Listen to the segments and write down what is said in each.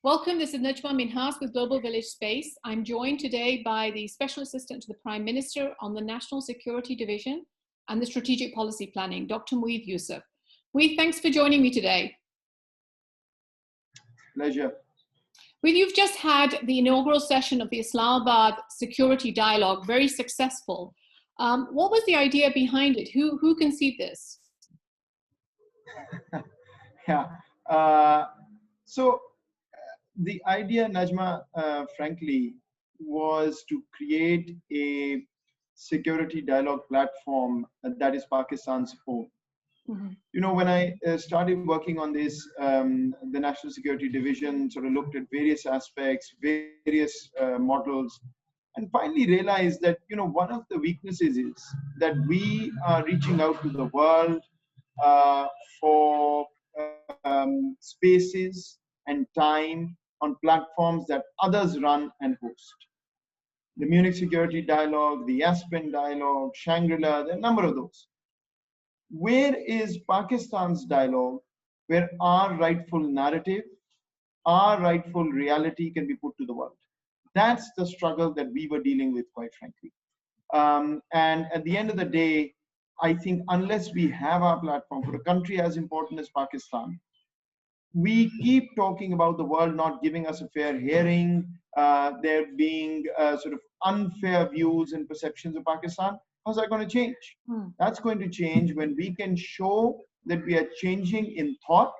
Welcome, this is Najma Minhas with Global Village Space. I'm joined today by the Special Assistant to the Prime Minister on the National Security Division and the Strategic Policy Planning, Dr. Moeed Yusuf. Moeed, thanks for joining me today. Pleasure. Moeed, you've just had the inaugural session of the Islamabad Security Dialogue, very successful. What was the idea behind it? Who conceived this? The idea, Najma, frankly, was to create a security dialogue platform that is Pakistan's own. Mm-hmm. You know, when I started working on this, the National Security Division sort of looked at various aspects, various models, and finally realized that, you know, one of the weaknesses is that we are reaching out to the world for spaces and time on platforms that others run and host. The Munich Security Dialogue, the Aspen Dialogue, Shangri-La, there are a number of those. Where is Pakistan's dialogue where our rightful narrative, our rightful reality can be put to the world? That's the struggle that we were dealing with, quite frankly. And at the end of the day, I think unless we have our platform for a country as important as Pakistan, we keep talking about the world not giving us a fair hearing, there being sort of unfair views and perceptions of Pakistan. How's that going to change? That's going to change when we can show that we are changing in thought,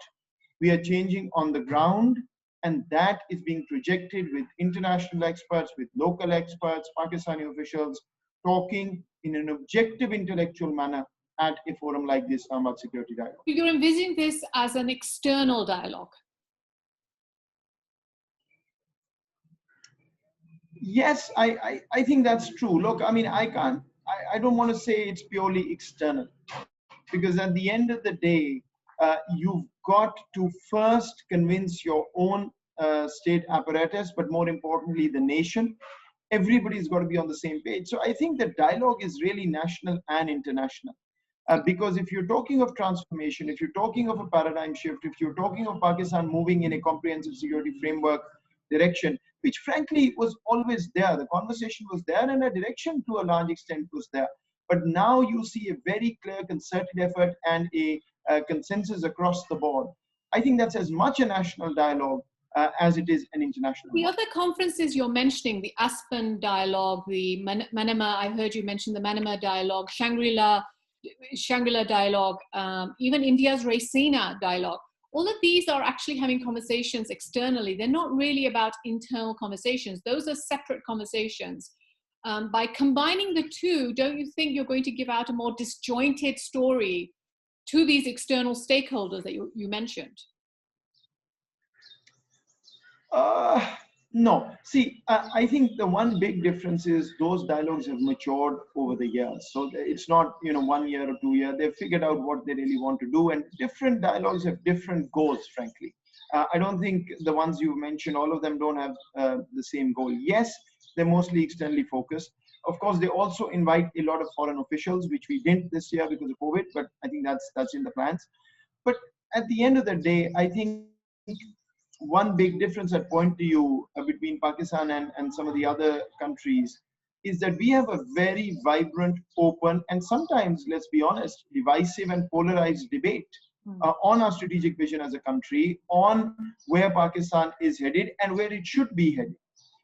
we are changing on the ground, and that is being projected with international experts, with local experts, Pakistani officials, talking in an objective intellectual manner at a forum like this Islamabad Security Dialogue. You're envisaging this as an external dialogue? Yes, I think that's true. Look, I mean, I don't want to say it's purely external, because at the end of the day, you've got to first convince your own state apparatus, but more importantly, the nation. Everybody's got to be on the same page. So I think the dialogue is really national and international. Because if you're talking of transformation, if you're talking of a paradigm shift, if you're talking of Pakistan moving in a comprehensive security framework direction, which frankly was always there, the conversation was there and a direction to a large extent was there. But now you see a very clear concerted effort and a consensus across the board. I think that's as much a national dialogue as it is an international. The other conferences you're mentioning, the Aspen Dialogue, the Manama, I heard you mention the Manama Dialogue, Shangri-La Dialogue, even India's Raisina Dialogue. All of these are actually having conversations externally. They're not really about internal conversations. Those are separate conversations. By combining the two, don't you think you're going to give out a more disjointed story to these external stakeholders that you mentioned? No. See, I think the one big difference is those dialogues have matured over the years. So it's not, you know, 1 year or 2 years. They've figured out what they really want to do, and different dialogues have different goals, frankly. I don't think the ones you mentioned, all of them don't have the same goal. Yes, they're mostly externally focused. Of course, they also invite a lot of foreign officials, which we didn't this year because of COVID, but I think that's in the plans. But at the end of the day, I think one big difference I'd point to you between Pakistan and some of the other countries is that we have a very vibrant, open, and sometimes, let's be honest, divisive and polarized debate on our strategic vision as a country, on where Pakistan is headed and where it should be headed.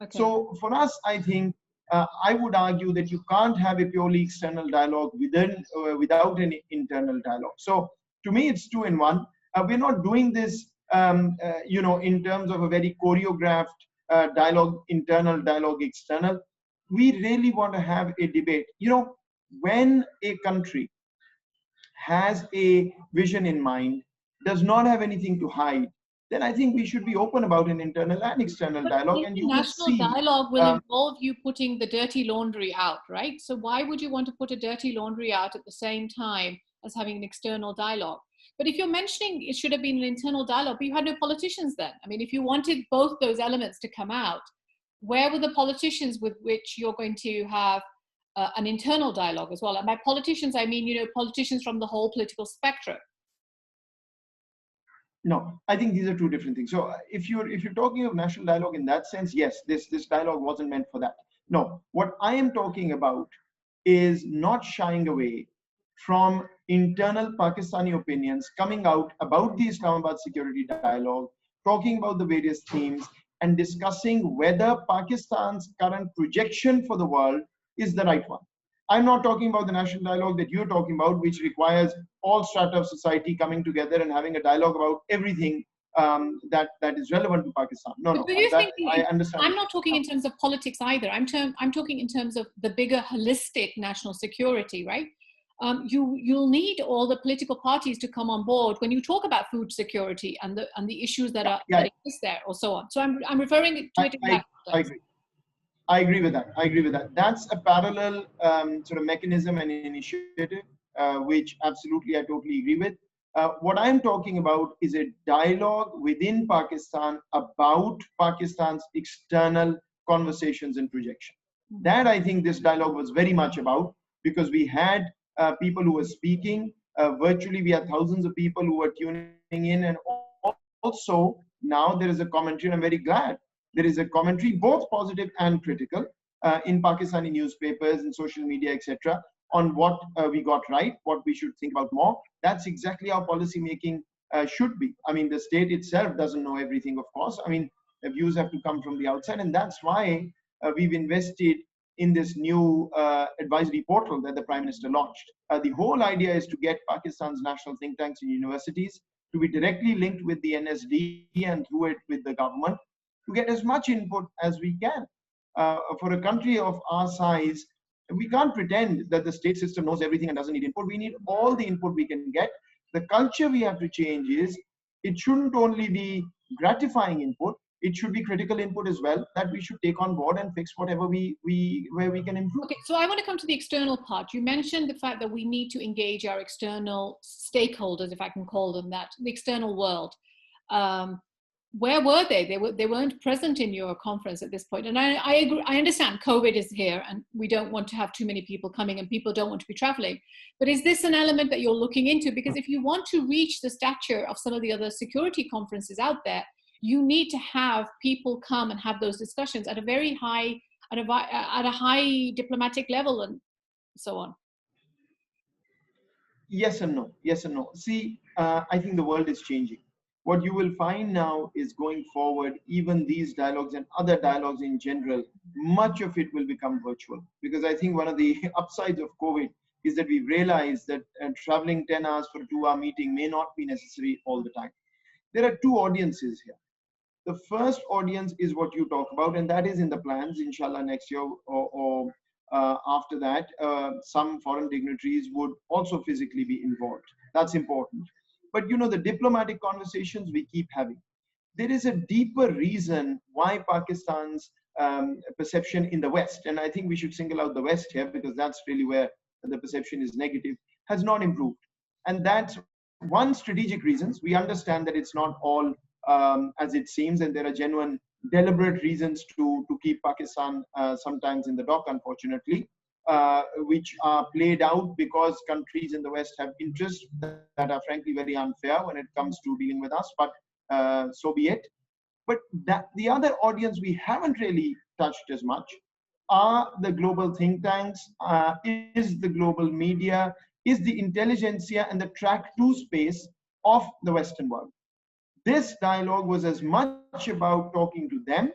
Okay. So for us, I think, I would argue that you can't have a purely external dialogue without any internal dialogue. So to me, it's 2 in 1. We're not doing this you know, in terms of a very choreographed dialogue, internal dialogue, external. We really want to have a debate. You know, when a country has a vision in mind, does not have anything to hide, then I think we should be open about an internal and external dialogue. And you will see, national dialogue will involve you putting the dirty laundry out, right? So why would you want to put a dirty laundry out at the same time as having an external dialogue? But if you're mentioning it should have been an internal dialogue, but you had no politicians then. I mean, if you wanted both those elements to come out, where were the politicians with which you're going to have an internal dialogue as well? And by politicians, I mean, you know, politicians from the whole political spectrum. No, I think these are two different things. So if you're talking of national dialogue in that sense, yes, this dialogue wasn't meant for that. No, what I am talking about is not shying away from internal Pakistani opinions coming out about the Islamabad Security Dialogue, talking about the various themes, and discussing whether Pakistan's current projection for the world is the right one. I'm not talking about the national dialogue that you're talking about, which requires all strata of society coming together and having a dialogue about everything that is relevant to Pakistan. No, But no, do you that think I understand. I'm not talking in terms of politics either. I'm talking in terms of the bigger holistic national security, right? You'll need all the political parties to come on board when you talk about food security and the issues that Yeah, exist there, or so on. So I'm referring to it in that I context. agree. I agree with that. I agree with that. That's a parallel sort of mechanism and initiative, which absolutely I totally agree with. What I'm talking about is a dialogue within Pakistan about Pakistan's external conversations and projection. That I think this dialogue was very much about, because we had people who were speaking virtually. We had thousands of people who were tuning in, and also now there is a commentary, and I'm very glad there is a commentary, both positive and critical, in Pakistani newspapers and social media, etc., on what we got right, what we should think about more. That's exactly how policy making should be. I mean, the state itself doesn't know everything, of course. I mean, the views have to come from the outside, and that's why we've invested in this new advisory portal that the Prime Minister launched. The whole idea is to get Pakistan's national think tanks and universities to be directly linked with the NSD and through it with the government, to get as much input as we can. For a country of our size, we can't pretend that the state system knows everything and doesn't need input. We need all the input we can get. The culture we have to change is, it shouldn't only be gratifying input, it should be critical input as well, that we should take on board and fix whatever where we can improve. Okay, so I want to come to the external part. You mentioned the fact that we need to engage our external stakeholders, if I can call them that, the external world. Where were they? They weren't present in your conference at this point. And I agree, I understand COVID is here and we don't want to have too many people coming and people don't want to be traveling. But is this an element that you're looking into? Because if you want to reach the stature of some of the other security conferences out there, you need to have people come and have those discussions at a very high, at a high diplomatic level and so on. Yes and no. Yes and no. See, I think the world is changing. What you will find now is, going forward, even these dialogues and other dialogues in general, much of it will become virtual. Because I think one of the upsides of COVID is that we realized that traveling 10 hours for a 2-hour meeting may not be necessary all the time. There are two audiences here. The first audience is what you talk about, and that is in the plans, inshallah, next year or after that. Some foreign dignitaries would also physically be involved. That's important. But you know, the diplomatic conversations we keep having, there is a deeper reason why Pakistan's perception in the West, and I think we should single out the West here because that's really where the perception is negative, has not improved. And that's one, strategic reasons. We understand that it's not all as it seems, and there are genuine, deliberate reasons to keep Pakistan sometimes in the dock, unfortunately, which are played out because countries in the West have interests that are frankly very unfair when it comes to dealing with us, but so be it. But the other audience we haven't really touched as much are the global think tanks, is the global media, is the intelligentsia and the track 2 space of the Western world. This dialogue was as much about talking to them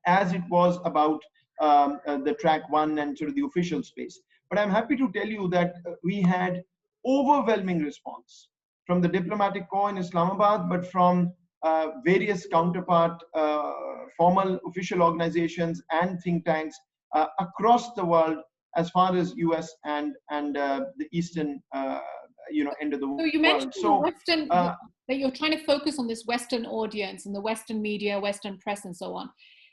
as it was about the track 1 and sort of the official space. But I'm happy to tell you that we had overwhelming response from the diplomatic corps in Islamabad, but from various counterpart formal official organizations and think tanks across the world, as far as US and the eastern end of the world. So you mentioned the Western, that you're trying to focus on this Western audience and the Western media, Western press, and so on.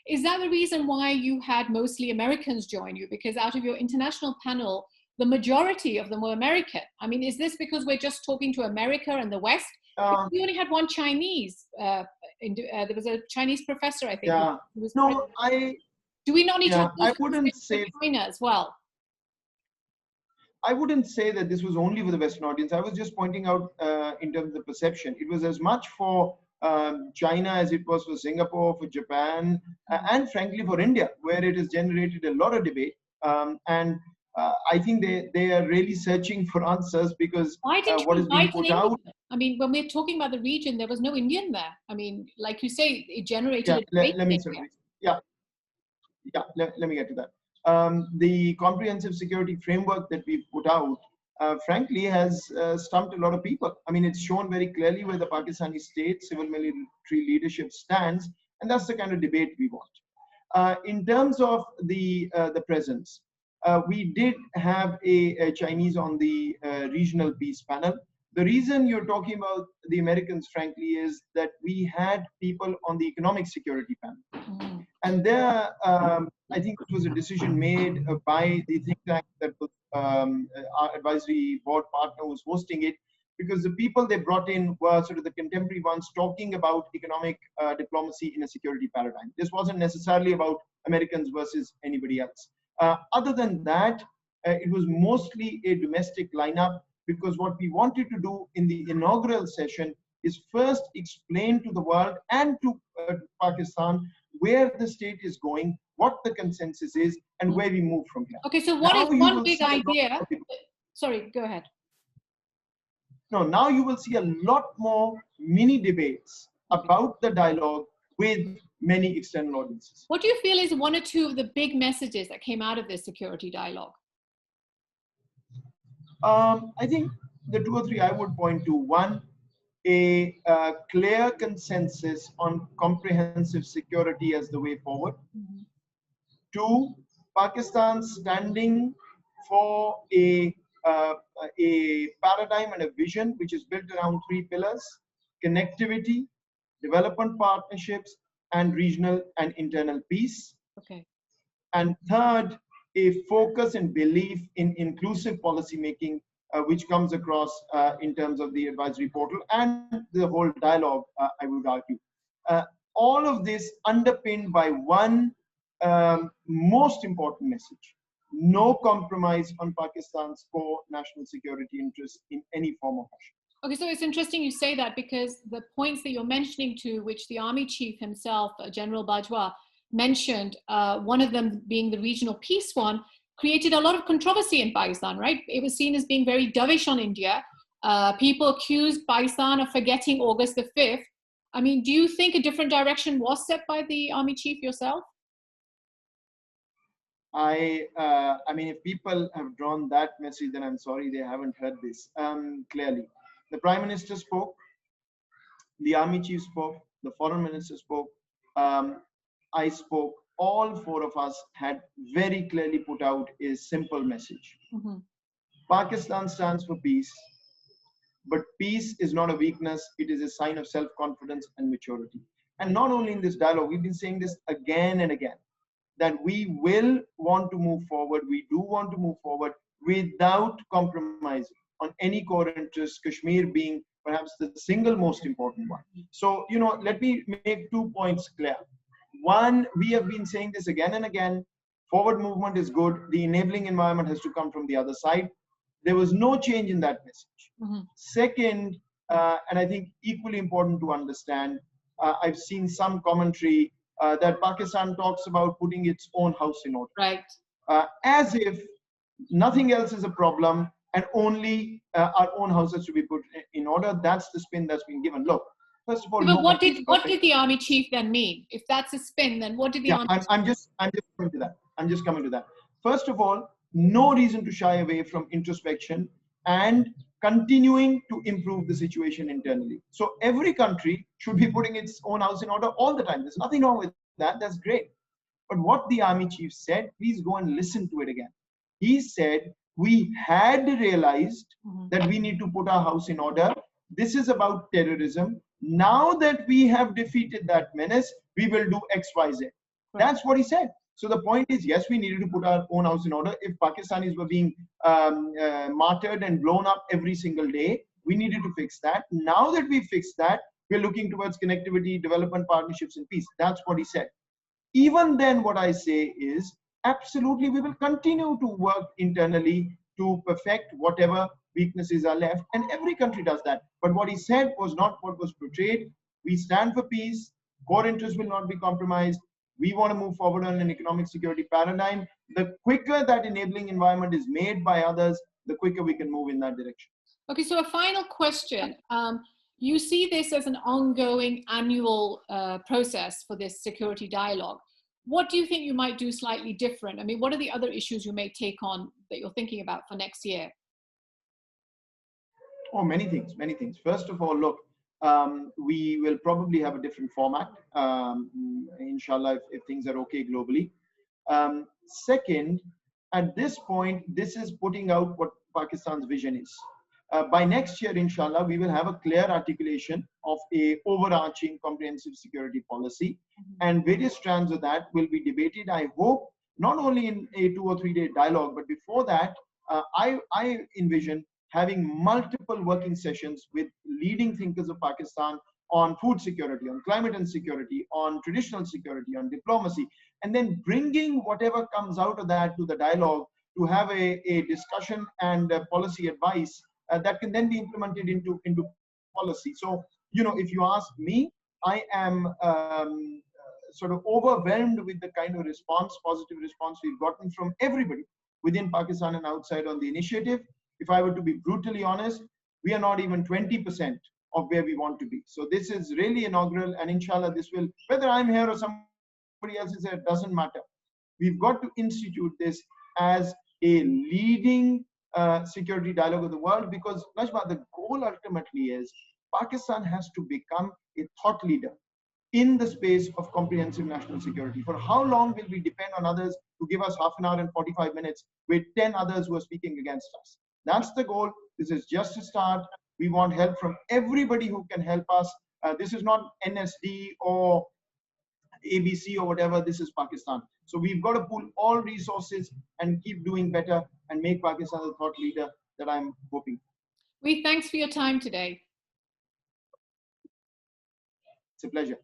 Is that the reason why you had mostly Americans join you? Because out of your international panel, the majority of them were American. I mean, is this because we're just talking to America and the West? We only had one Chinese. There was a Chinese professor, I think. Yeah. No, do we not need to? I wouldn't say China as well. I wouldn't say that this was only for the Western audience. I was just pointing out in terms of the perception. It was as much for China as it was for Singapore, for Japan, and frankly for India, where it has generated a lot of debate. I think they are really searching for answers because why didn't what you is being invite put an out. Indian? I mean, when we're talking about the region, there was no Indian there. I mean, like you say, it generated Yeah, a debate. let me let me get to that. The comprehensive security framework that we've put out, frankly, has stumped a lot of people. I mean, it's shown very clearly where the Pakistani state civil military leadership stands, and that's the kind of debate we want. In terms of the presence, we did have a Chinese on the regional peace panel. The reason you're talking about the Americans, frankly, is that we had people on the economic security panel. And there, I think it was a decision made by the think tank that was our advisory board partner was hosting it, because the people they brought in were sort of the contemporary ones talking about economic diplomacy in a security paradigm. This wasn't necessarily about Americans versus anybody else. Other than that, it was mostly a domestic lineup, because what we wanted to do in the inaugural session is first explain to the world and to Pakistan where the state is going, what the consensus is, and where we move from here. Okay, so what is one big idea? Sorry, go ahead. No, now you will see a lot more mini debates about the dialogue with many external audiences. What do you feel is one or two of the big messages that came out of this security dialogue? I think the two or three I would point to. One, a clear consensus on comprehensive security as the way forward. Two, Pakistan standing for a paradigm and a vision which is built around three pillars: connectivity, development partnerships, and regional and internal peace. Okay. And third, a focus and belief in inclusive policy making, which comes across in terms of the advisory portal and the whole dialogue, I would argue. All of this underpinned by one most important message: no compromise on Pakistan's core national security interests in any form or fashion. Okay, so it's interesting you say that, because the points that you're mentioning, to which the army chief himself, General Bajwa, mentioned, one of them being the regional peace one, created a lot of controversy in Pakistan, right? It was seen as being very dovish on India. People accused Pakistan of forgetting August the 5th. I mean, do you think a different direction was set by the army chief yourself? I mean, if people have drawn that message, then I'm sorry they haven't heard this clearly. The Prime Minister spoke, the army chief spoke, the foreign minister spoke, I spoke. All four of us had very clearly put out a simple message. Pakistan stands for peace, but peace is not a weakness. It is a sign of self-confidence and maturity. And not only in this dialogue, we've been saying this again and again, that we will want to move forward. We do want to move forward without compromising on any core interest, Kashmir being perhaps the single most important one. So, let me make 2 points clear. One, we have been saying this again and again: forward movement is good. The enabling environment has to come from the other side. There was no change in that message. Second, and I think equally important to understand, I've seen some commentary that Pakistan talks about putting its own house in order. Right. As if nothing else is a problem and only our own house has to be put in order. That's the spin that's been given. Look, first of all, but what did the army chief then mean? If that's a spin, then what did the army chief? I'm just coming to that. I'm just coming to that. First of all, no reason to shy away from introspection and continuing to improve the situation internally. So every country should be putting its own house in order all the time. There's nothing wrong with that. That's great. But what the army chief said, please go and listen to it again. He said, we had realized that we need to put our house in order. This is about terrorism. Now that we have defeated that menace, we will do X, Y, Z. That's what he said. So the point is, yes, we needed to put our own house in order. If Pakistanis were being martyred and blown up every single day, we needed to fix that. Now that we've fixed that, we're looking towards connectivity, development partnerships, and peace. That's what he said. Even then, what I say is, absolutely, we will continue to work internally to perfect whatever weaknesses are left. And every country does that. But what he said was not what was portrayed. We stand for peace. Core interests will not be compromised. We want to move forward on an economic security paradigm. The quicker that enabling environment is made by others, the quicker we can move in that direction. Okay, so a final question. You see this as an ongoing annual process for this security dialogue. What do you think you might do slightly different? I mean, what are the other issues you may take on that you're thinking about for next year? Oh, many things, many things. First of all, look, we will probably have a different format, inshallah, if things are okay globally. Second, at this point, this is putting out what Pakistan's vision is. By next year, inshallah, we will have a clear articulation of a overarching comprehensive security policy, and various strands of that will be debated, I hope, not only in a 2 or 3 day dialogue, but before that, I envision having multiple working sessions with leading thinkers of Pakistan on food security, on climate and security, on traditional security, on diplomacy, and then bringing whatever comes out of that to the dialogue to have a discussion and policy advice that can then be implemented into policy. So, you know, if you ask me, I am sort of overwhelmed with the kind of response, positive response we've gotten from everybody within Pakistan and outside on the initiative. If I were to be brutally honest, we are not even 20% of where we want to be. So this is really inaugural, and inshallah, this will, whether I'm here or somebody else is here, it doesn't matter. We've got to institute this as a leading security dialogue of the world, because Najma, the goal ultimately is Pakistan has to become a thought leader in the space of comprehensive national security. For how long will we depend on others to give us half an hour and 45 minutes with 10 others who are speaking against us? That's the goal. This is just a start. We want help from everybody who can help us. This is not NSD or ABC or whatever. This is Pakistan. So we've got to pool all resources and keep doing better and make Pakistan the thought leader that I'm hoping. Moeed, thanks for your time today. It's a pleasure.